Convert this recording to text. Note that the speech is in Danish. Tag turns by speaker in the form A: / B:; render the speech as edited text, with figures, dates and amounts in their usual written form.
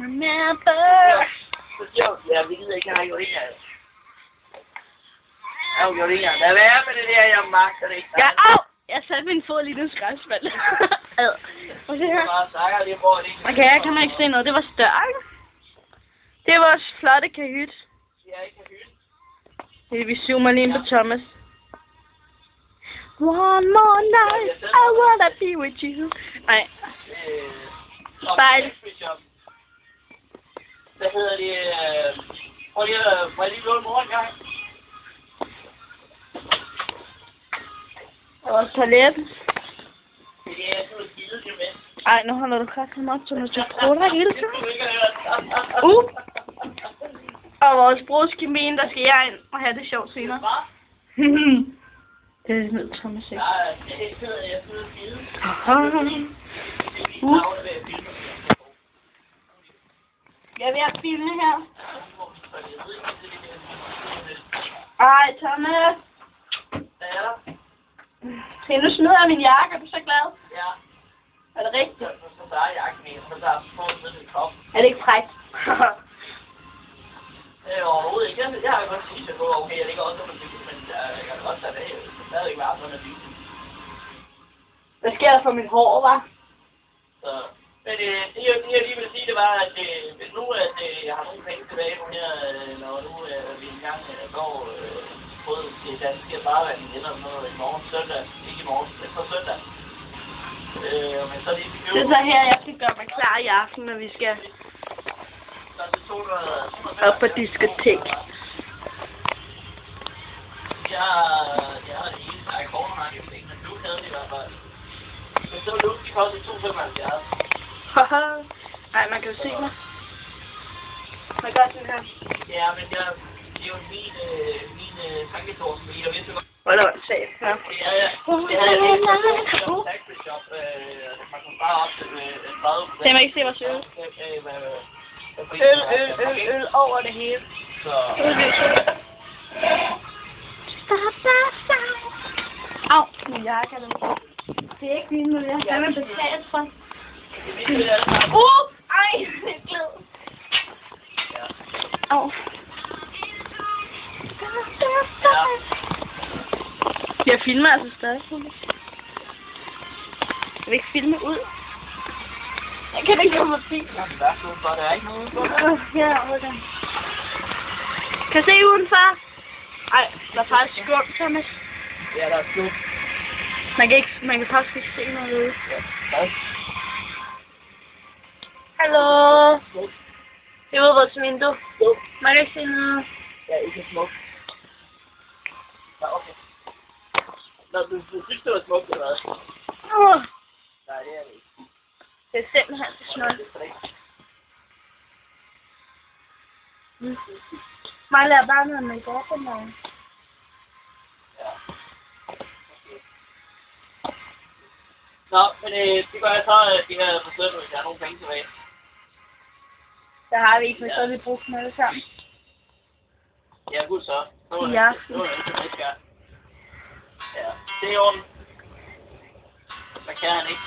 A: remember.
B: Ja, vi gider ikke, jeg har gjort det her. Jeg har gjort det her. Lad være med det der, jeg magter det ikke.
A: Ja, au! Jeg satte min fod lige i skraldespand. Og det her. Okay, her kan man ikke se noget. Det var større. Det var vores flotte kahyt. Vi zoomer lige ind på Thomas. One more night, I wanna be with you. Nej. Spejl.
B: Hvad hedder det? Prøv lige at låne morgen gang.
A: Og vores toilet.
B: Det er sådan noget skide, det med.
A: Ej, nu holder du kraftigt op, så nu skal jeg hele tiden. Og vores broski men, der skal jeg ind og have det sjovt senere. Det er sådan Thomas ikke.
B: Nej, det hedder jeg sidder skide.
A: Jeg er ved at filme her. Ej, Thomas.
B: Hvad er der?
A: Se, nu smider jeg min jakke. Er du så glad?
B: Ja.
A: Er det rigtigt?
B: Så der er jakken i, så der er små nede i kroppen.
A: Er det ikke frækt?
B: Overhovedet ikke. Jeg har godt sige, at det var okay. Jeg ligger også under byen, men jeg kan godt tage det. Der er ikke varmt under byen.
A: Hvad sker der for mit hår, hva'?
B: Så, men det jeg lige vil sige, det var, at hvis nu at jeg har nogle penge tilbage nu her, når nu vi engang går mod det danske farvand eller noget i morgen søndag. Ikke i morgen, men på søndag. Men så lige
A: det er så her, jeg skal gøre mig klar i aften, når vi skal op på diskotek.
B: Jeg har det hele, der er kornmarkedet, men Luke havde det i hvert fald. Men så Luke, de kostede 2,75.
A: Haha. Ej, man kan jo se mig. Man gør sådan her.
B: Ja, men det er jo min tanketår, som jeg vidste godt.
A: Hvor er der se? Ja.
B: Det havde jeg ikke på taxi shop. Man kunne bare opsætte en 30%.
A: Kan man ikke se vores øl? Øl over det hele.
B: Så...
A: Au, min jakke er der. Det er ikke min nu, jeg har fandme betalt for. Ej, det er glad. Au. Jeg filmer altså stadig. Jeg vil ikke filme ud. Jeg kan ikke komme forbi.
B: Der er sådan for, der er ikke noget for det.
A: Ja, okay. Kan se udenfor? Ej, der er faktisk skum, Thomas.
B: Ja, der er skum.
A: Man kan faktisk ikke se noget ude.
B: Ja,
A: hallo? Det var vores vindue. Man kan ikke se noget.
B: Ja, ikke smukt. Ja, okay. Nå, du synes, det var smukt, eller hvad? Nej, det er det ikke.
A: Det er simpelthen så smukt. Man lader bare noget med godt på morgen.
B: Ja. Nå, men det gør jeg så, at de her forsøger, hvis jeg har nogle penge tilbage.
A: Så har vi ikke, for så har vi brugt med det sammen.
B: Ja, gud så. Det var det næste gang. Ja, det er i orden. Hvad kan han ikke?